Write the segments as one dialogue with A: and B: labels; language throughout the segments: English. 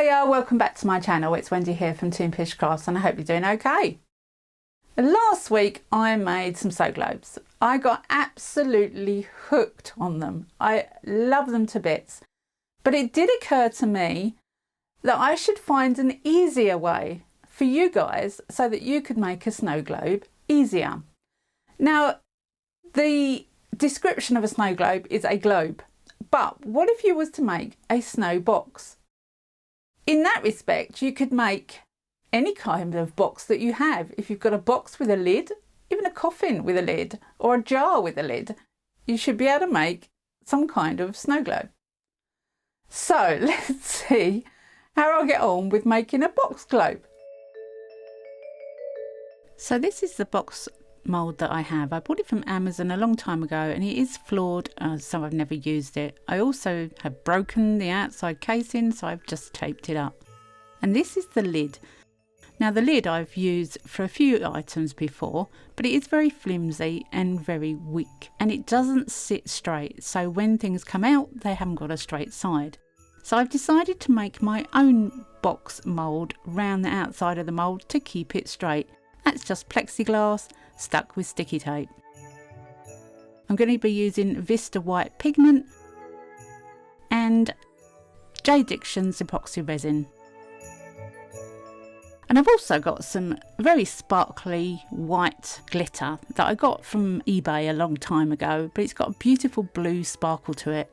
A: Hiya, welcome back to my channel. It's Wendy here from Toonpish Crafts and I hope you're doing okay. Last week I made some snow globes. I got absolutely hooked on them. I love them to bits. But it did occur to me that I should find an easier way for you guys so that you could make a snow globe easier. Now, the description of a snow globe is a globe. But what if you was to make a snow box? In that respect, you could make any kind of box that you have. If you've got a box with a lid, even a coffin with a lid, or a jar with a lid, you should be able to make some kind of snow globe. So let's see how I'll get on with making a box globe. So this is the box mould that I have. I bought it from Amazon a long time ago and it is flawed, so I've never used it. I also have broken the outside casing, so I've just taped it up. And this is the lid. Now the lid I've used for a few items before, but it is very flimsy and very weak and it doesn't sit straight, so when things come out they haven't got a straight side. So I've decided to make my own box mould round the outside of the mould to keep it straight. That's just plexiglass stuck with sticky tape. I'm going to be using Vista white pigment and JDiction's epoxy resin. And I've also got some very sparkly white glitter that I got from eBay a long time ago, but it's got a beautiful blue sparkle to it.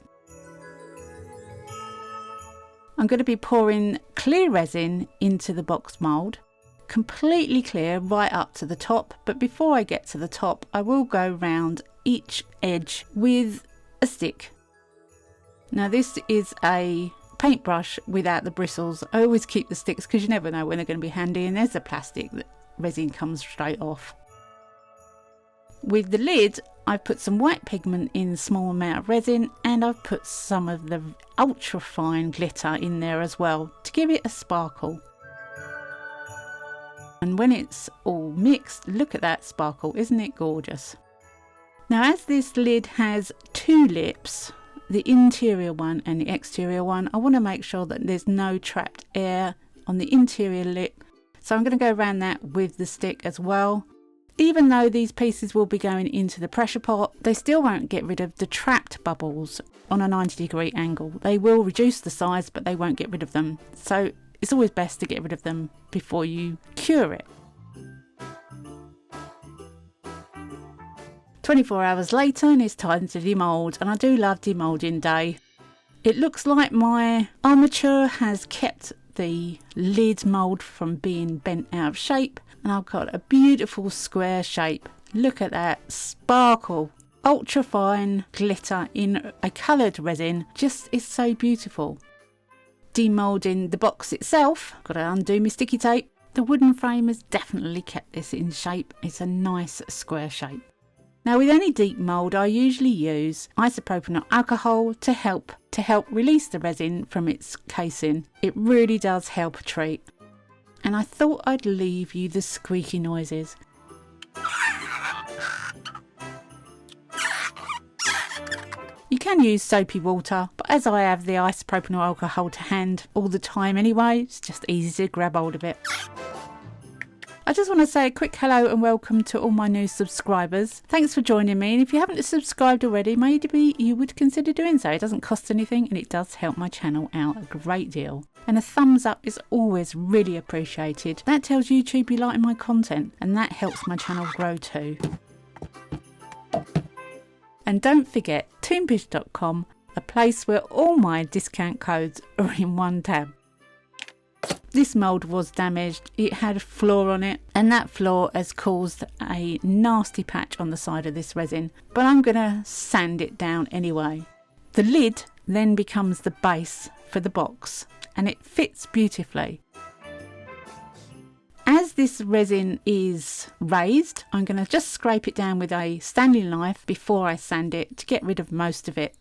A: I'm going to be pouring clear resin into the box mould. Completely clear right up to the top, but before I get to the top I will go round each edge with a stick. Now this is a paintbrush without the bristles. I always keep the sticks because you never know when they're going to be handy, and there's the plastic that resin comes straight off. With the lid I've put some white pigment in a small amount of resin and I've put some of the ultra fine glitter in there as well to give it a sparkle. And when it's all mixed, look at that sparkle, isn't it gorgeous? Now as this lid has two lips, the interior one and the exterior one, I want to make sure that there's no trapped air on the interior lip. So I'm going to go around that with the stick as well. Even though these pieces will be going into the pressure pot, they still won't get rid of the trapped bubbles on a 90-degree angle. They will reduce the size, but they won't get rid of them. So it's always best to get rid of them before you cure it. 24 hours later and it's time to demould, and I do love demoulding day. It looks like my armature has kept the lid mould from being bent out of shape and I've got a beautiful square shape. Look at that sparkle. Ultra fine glitter in a coloured resin just is so beautiful. Demoulding the box itself, got to undo my sticky tape. The wooden frame has definitely kept this in shape. It's a nice square shape. Now with any deep mould I usually use isopropyl alcohol to help release the resin from its casing. It really does help a treat. And I thought I'd leave you the squeaky noises. You can use soapy water, but as I have the isopropyl alcohol to hand all the time anyway, it's just easy to grab hold of it. I just want to say a quick hello and welcome to all my new subscribers. Thanks for joining me, and if you haven't subscribed already, maybe you would consider doing so. It doesn't cost anything and it does help my channel out a great deal. And a thumbs up is always really appreciated. That tells YouTube you like my content and that helps my channel grow too. And don't forget toonpish.com, a place where all my discount codes are in one tab. This mould was damaged, it had a flaw on it, and that flaw has caused a nasty patch on the side of this resin, but I'm going to sand it down anyway. The lid then becomes the base for the box and it fits beautifully. As this resin is raised, I'm going to just scrape it down with a Stanley knife before I sand it to get rid of most of it.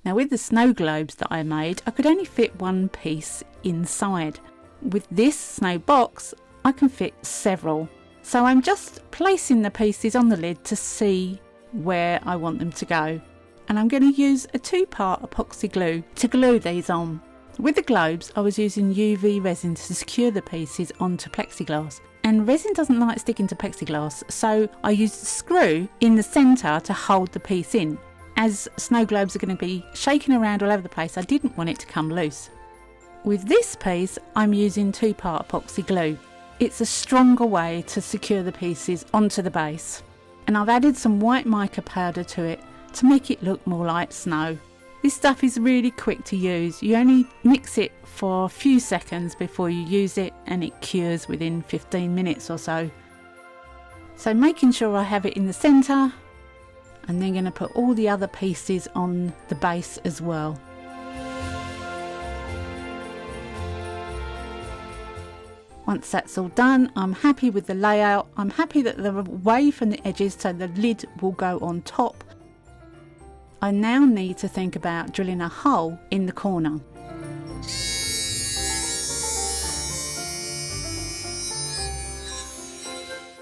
A: Now with the snow globes that I made, I could only fit one piece inside. With this snow box, I can fit several. So I'm just placing the pieces on the lid to see where I want them to go. and I'm going to use a 2-part epoxy glue to glue these on. With the globes, I was using UV resin to secure the pieces onto plexiglass, and resin doesn't like sticking to plexiglass, so I used a screw in the centre to hold the piece in. As snow globes are going to be shaking around all over the place, I didn't want it to come loose. With this piece, I'm using 2-part epoxy glue. It's a stronger way to secure the pieces onto the base. And I've added some white mica powder to it to make it look more like snow. This stuff is really quick to use. You only mix it for a few seconds before you use it, and it cures within 15 minutes or so. So making sure I have it in the centre, and then going to put all the other pieces on the base as well. Once that's all done, I'm happy with the layout. I'm happy that they're away from the edges so the lid will go on top. I now need to think about drilling a hole in the corner.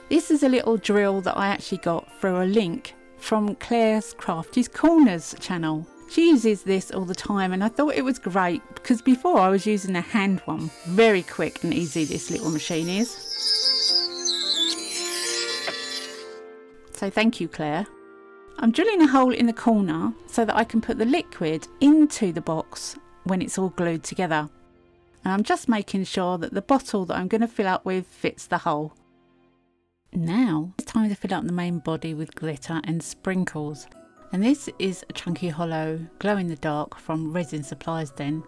A: This is a little drill that I actually got through a link from Claire's Crafty's Corners channel. She uses this all the time, and I thought it was great because before I was using a hand one. Very quick and easy this little machine is. So thank you, Claire. I'm drilling a hole in the corner so that I can put the liquid into the box when it's all glued together. And I'm just making sure that the bottle that I'm going to fill up with fits the hole. Now it's time to fill up the main body with glitter and sprinkles. And this is a chunky hollow glow in the dark from Resin Supplies Den,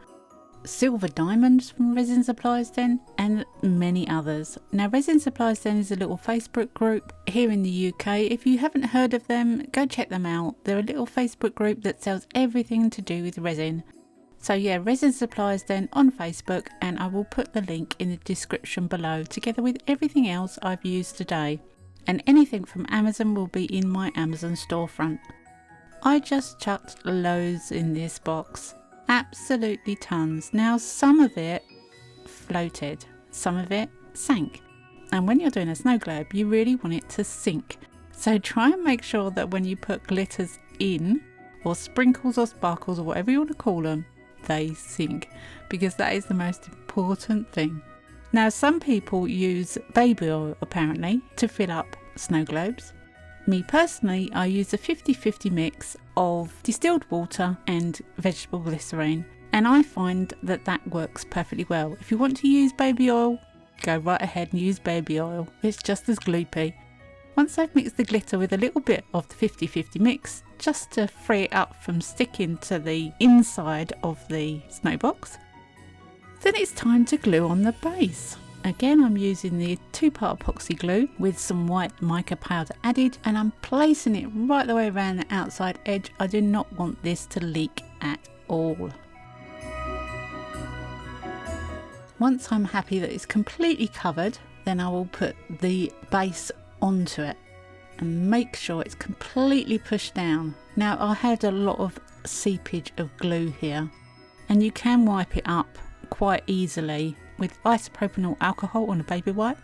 A: silver diamonds from Resin Supplies Den, and many others. Now Resin Supplies Den is a little Facebook group here in the UK. If you haven't heard of them, go check them out. They're a little Facebook group that sells everything to do with resin. So yeah, Resin Supplies Den on Facebook, and I will put the link in the description below together with everything else I've used today. And anything from Amazon will be in my Amazon storefront. I just chucked loads in this box, absolutely tons. Now some of it floated, some of it sank, and when you're doing a snow globe you really want it to sink. So try and make sure that when you put glitters in, or sprinkles or sparkles or whatever you want to call them, they sink, because that is the most important thing. Now some people use baby oil apparently to fill up snow globes. Me personally, I use a 50-50 mix of distilled water and vegetable glycerine, and I find that that works perfectly well. If you want to use baby oil, go right ahead and use baby oil. It's just as gloopy. Once I've mixed the glitter with a little bit of the 50-50 mix, just to free it up from sticking to the inside of the snow box, then it's time to glue on the base. Again, I'm using the 2-part epoxy glue with some white mica powder added, and I'm placing it right the way around the outside edge. I do not want this to leak at all. Once I'm happy that it's completely covered, then I will put the base onto it and make sure it's completely pushed down. Now I had a lot of seepage of glue here, and you can wipe it up quite easily with isopropanol alcohol on a baby wipe,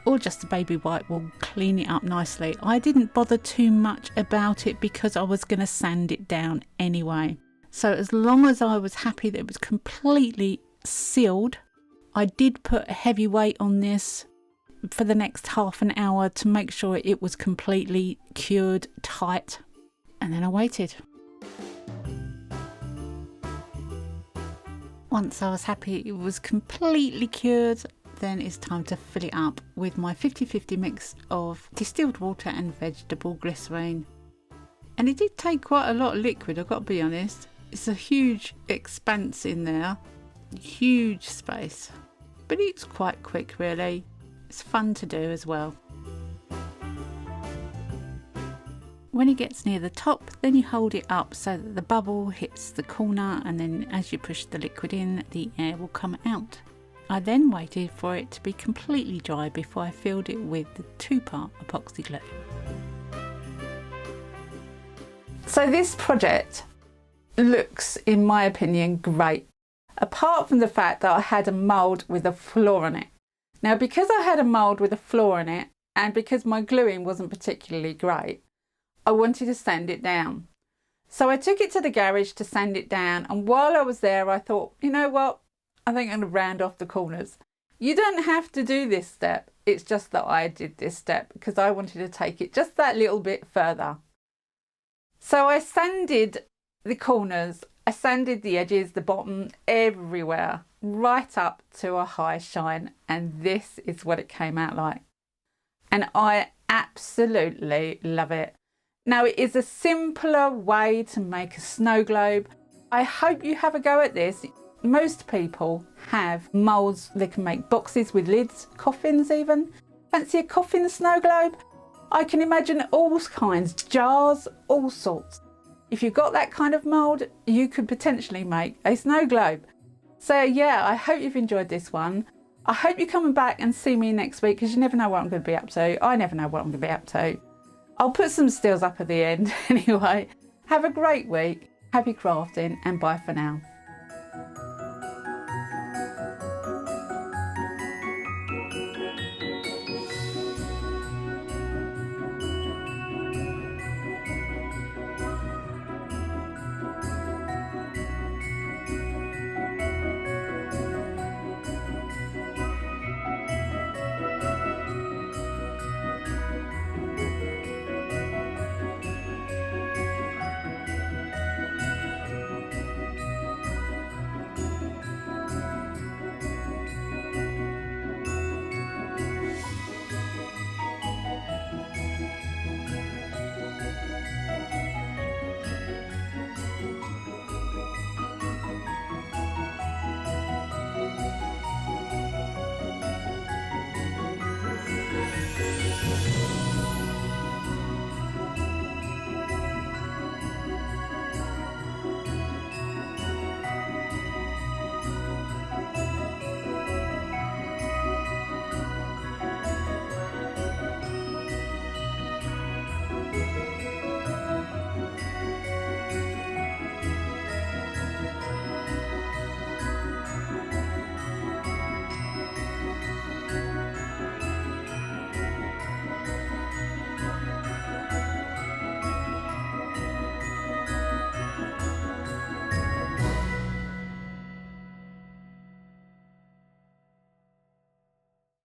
A: or just a baby wipe will clean it up nicely. I didn't bother too much about it because I was going to sand it down anyway. So as long as I was happy that it was completely sealed, I did put a heavy weight on this for the next half an hour to make sure it was completely cured tight, and then I waited. Once I was happy it was completely cured, then it's time to fill it up with my 50-50 mix of distilled water and vegetable glycerine. And it did take quite a lot of liquid, I've got to be honest. It's a huge expanse in there, huge space, but it's quite quick really. It's fun to do as well. When it gets near the top, then you hold it up so that the bubble hits the corner, and then as you push the liquid in, the air will come out. I then waited for it to be completely dry before I filled it with the 2-part epoxy glue. So this project looks, in my opinion, great. Apart from the fact that I had a mould with a flaw on it. Now because I had a mould with a flaw in it, and because my gluing wasn't particularly great, I wanted to sand it down. So I took it to the garage to sand it down, and while I was there I thought, you know what, I think I'm going to round off the corners. You don't have to do this step, it's just that I did this step because I wanted to take it just that little bit further. So I sanded the corners, I sanded the edges, the bottom, everywhere, right up to a high shine, and this is what it came out like. And I absolutely love it. Now, it is a simpler way to make a snow globe. I hope you have a go at this. Most people have moulds. They can make boxes with lids, coffins even. Fancy a coffin snow globe? I can imagine all kinds, jars, all sorts. If you've got that kind of mould, you could potentially make a snow globe. So yeah, I hope you've enjoyed this one. I hope you're coming back and see me next week, because you never know what I'm going to be up to. I never know what I'm going to be up to. I'll put some stills up at the end anyway. Have a great week. Happy crafting, and bye for now.